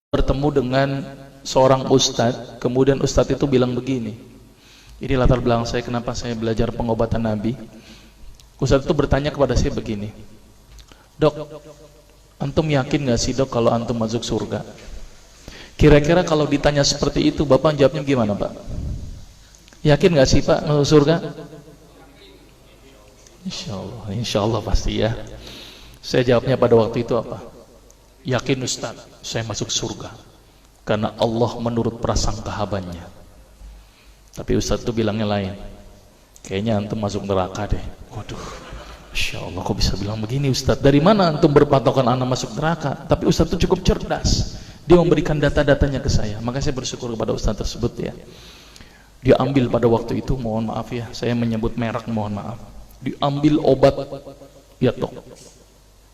bertemu dengan seorang ustadz, kemudian ustadz itu bilang begini. Ini latar belakang saya kenapa saya belajar pengobatan Nabi. Ustadz itu bertanya kepada saya begini, "Dok, antum yakin gak sih dok kalau antum masuk surga?" Kira-kira kalau ditanya seperti itu, Bapak jawabnya gimana Pak? Yakin gak sih Pak masuk surga? Insya Allah pasti ya. Saya jawabnya pada waktu itu apa? Yakin Ustaz, saya masuk surga karena Allah menurut prasangka hambanya. Tapi Ustaz itu bilangnya lain. Kayaknya antum masuk neraka deh. Waduh, Masya Allah kok bisa bilang begini Ustaz? Dari mana antum berpatokan anak masuk neraka? Tapi Ustaz itu cukup cerdas. Dia memberikan data-datanya ke saya. Maka saya bersyukur kepada Ustaz tersebut ya. Dia ambil pada waktu itu, mohon maaf ya, saya menyebut merek, mohon maaf. Diambil obat, ya dok.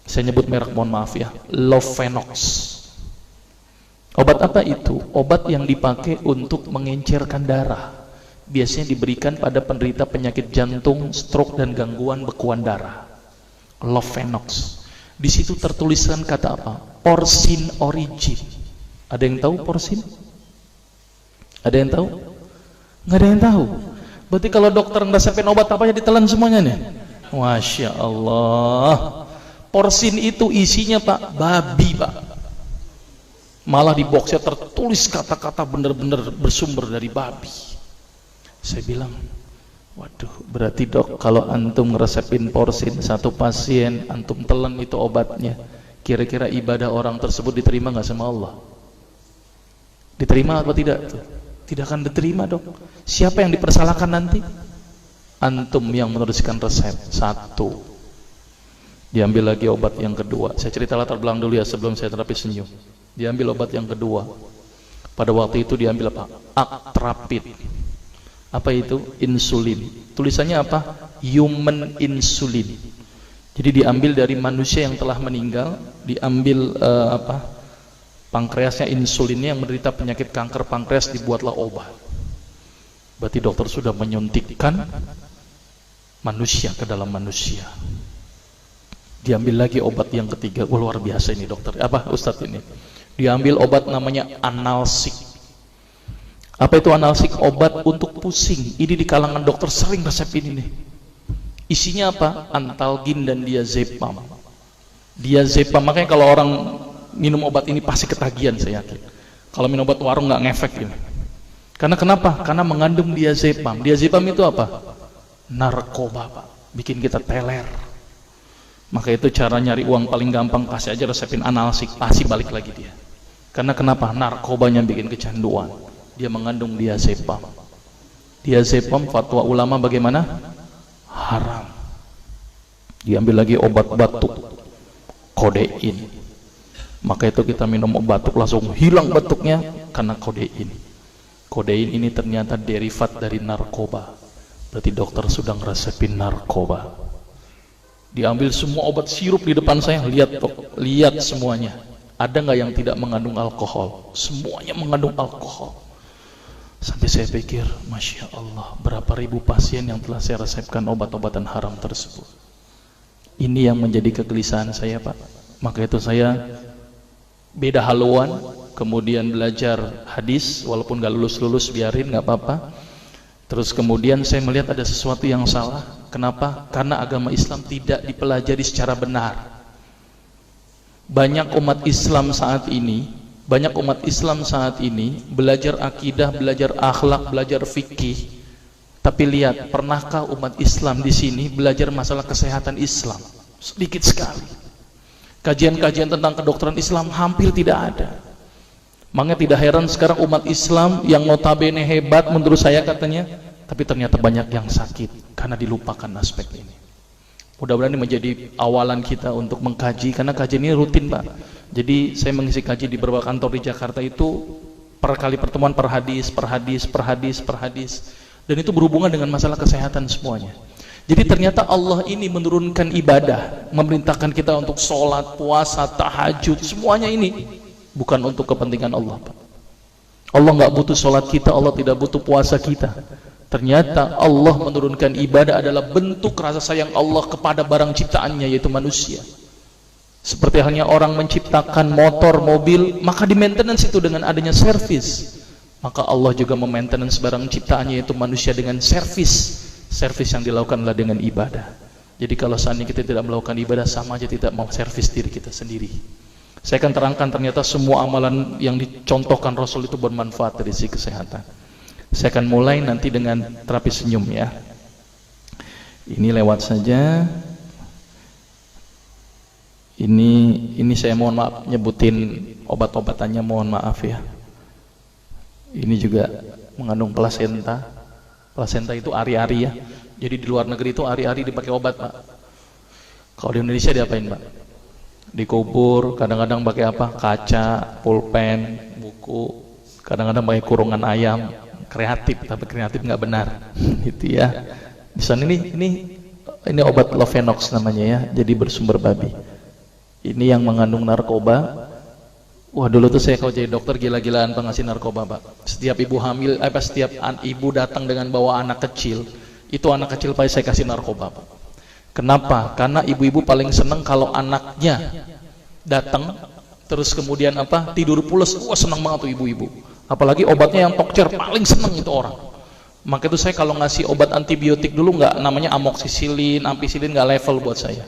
Saya nyebut merek, mohon maaf ya, Lovenox. Obat apa itu? Obat yang dipakai untuk mengencerkan darah. Biasanya diberikan pada penderita penyakit jantung, stroke dan gangguan bekuan darah. Lovenox. Di situ tertuliskan kata apa? Porsin origin. Ada yang tahu porsin? Ada yang tahu? Nggak ada yang tahu. Berarti kalau dokter ngeresepin obat apa ya ditelan semuanya nih. Masya Allah. Porsin itu isinya Pak, babi Pak. Malah di boxnya tertulis kata-kata benar-benar bersumber dari babi. Saya bilang, waduh, berarti dok kalau antum ngeresepin porsin satu pasien, antum telan itu obatnya, kira-kira ibadah orang tersebut diterima nggak sama Allah? Diterima atau tidak? Tidak akan diterima dok. Siapa yang dipersalahkan nanti? Antum yang menuliskan resep. Satu. Diambil lagi obat yang kedua. Saya cerita latar belakang dulu ya sebelum saya terapi senyum. Diambil obat yang kedua. Pada waktu itu diambil apa? Atrapid. Apa itu? Insulin. Tulisannya apa? Human insulin. Jadi diambil dari manusia yang telah meninggal. Diambil pankreasnya, insulinnya, yang menderita penyakit kanker pankreas, dibuatlah obat. Berarti dokter sudah menyuntikkan manusia ke dalam manusia. Diambil lagi obat yang ketiga. Luar biasa ini dokter. Apa Ustadz ini? Diambil obat namanya analsik. Apa itu analsik? Obat untuk pusing. Ini di kalangan dokter sering resep ini nih. Isinya apa? Antalgin dan diazepam. Diazepam, makanya kalau orang minum obat ini pasti ketagihan, saya yakin. Kalau minum obat warung nggak ngefek ini. Karena kenapa? Karena mengandung diazepam. Diazepam itu apa? Narkoba Pak. Bikin kita teler. Maka itu cara nyari uang paling gampang, kasih aja resepin analsik, pasti balik lagi dia. Karena kenapa? Narkobanya bikin kecanduan. Dia mengandung diazepam. Diazepam fatwa ulama bagaimana? Haram. Diambil lagi obat batuk, kodein. Maka itu kita minum obat batuk langsung hilang batuknya karena kodein. Kodein ini ternyata derivat dari narkoba. Berarti dokter sudah ngeresepin narkoba. Diambil semua obat sirup di depan saya, lihat dok, lihat semuanya. Ada nggak yang tidak mengandung alkohol? Semuanya mengandung alkohol. Sampai saya pikir, Masya Allah, berapa ribu pasien yang telah saya resepkan obat-obatan haram tersebut. Ini yang menjadi kegelisahan saya Pak. Maka itu saya beda haluan, kemudian belajar hadis, walaupun gak lulus-lulus biarin, gak apa-apa. Terus kemudian saya melihat ada sesuatu yang salah. Kenapa? Karena agama Islam tidak dipelajari secara benar. Banyak umat Islam saat ini belajar akidah, belajar akhlak, belajar fikih. Tapi lihat, pernahkah umat Islam di sini belajar masalah kesehatan Islam? Sedikit sekali. Kajian-kajian tentang kedokteran Islam hampir tidak ada. Makanya tidak heran sekarang umat Islam yang notabene hebat menurut saya katanya, tapi ternyata banyak yang sakit karena dilupakan aspek ini. Mudah-mudahan ini menjadi awalan kita untuk mengkaji, karena kajian ini rutin Pak. Jadi saya mengisi kaji di beberapa kantor di Jakarta itu per kali pertemuan, per hadis. Dan itu berhubungan dengan masalah kesehatan semuanya. Jadi ternyata Allah ini menurunkan ibadah, memerintahkan kita untuk sholat, puasa, tahajud, semuanya ini bukan untuk kepentingan Allah Pak. Allah nggak butuh sholat kita, Allah tidak butuh puasa kita. Ternyata Allah menurunkan ibadah adalah bentuk rasa sayang Allah kepada barang ciptaannya, yaitu manusia. Seperti halnya orang menciptakan motor, mobil, maka di maintenance itu dengan adanya servis. Maka Allah juga memaintenance barang ciptaannya, yaitu manusia, dengan servis. Servis yang dilakukan adalah dengan ibadah. Jadi kalau seandainya kita tidak melakukan ibadah, sama aja tidak mau servis diri kita sendiri. Saya akan terangkan ternyata semua amalan yang dicontohkan Rasul itu bermanfaat dari sisi kesehatan. Saya akan mulai nanti dengan terapi senyum ya. Ini lewat saja. Ini saya mohon maaf nyebutin obat-obatannya, mohon maaf ya. Ini juga mengandung plasenta. Plasenta itu ari-ari ya. Jadi di luar negeri itu ari-ari dipakai obat, Pak. Kalau di Indonesia diapain, Pak? Dikubur, kadang-kadang pakai apa? Kaca, pulpen, buku, kadang-kadang pakai kurungan ayam. Kreatif, tapi kreatif nggak benar. Gitu ya. Di sana ini obat Lovenox namanya ya. Jadi bersumber babi. Ini yang mengandung narkoba. Wah, dulu tuh saya kalau jadi dokter gila-gilaan pengasih narkoba, Pak. Setiap ibu hamil, setiap ibu datang dengan bawa anak kecil, itu anak kecil Pak saya kasih narkoba, Pak. Kenapa? Karena ibu-ibu paling seneng kalau anaknya datang terus kemudian tidur pules. Wah, seneng banget tuh ibu-ibu. Apalagi obatnya yang tokcer, paling seneng itu orang. Maka itu saya kalau ngasih obat antibiotik dulu nggak namanya amoksisilin, ampicillin, nggak level buat saya.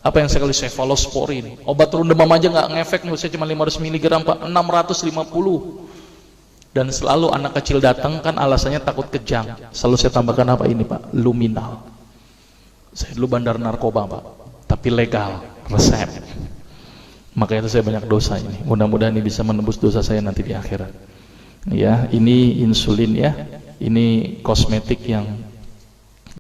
Apa yang saya kasih? Cefalosporin. Obat turun demam aja nggak ngefek nih, saya cuma 500 mg, Pak, 650. Dan selalu anak kecil datang kan alasannya takut kejang. Selalu saya tambahkan apa ini, Pak? Luminal. Saya dulu bandar narkoba, Pak, tapi legal, resep. Makanya itu saya banyak dosa ini. Mudah-mudahan ini bisa menembus dosa saya nanti di akhirat. Ya, ini insulin ya. Ini kosmetik yang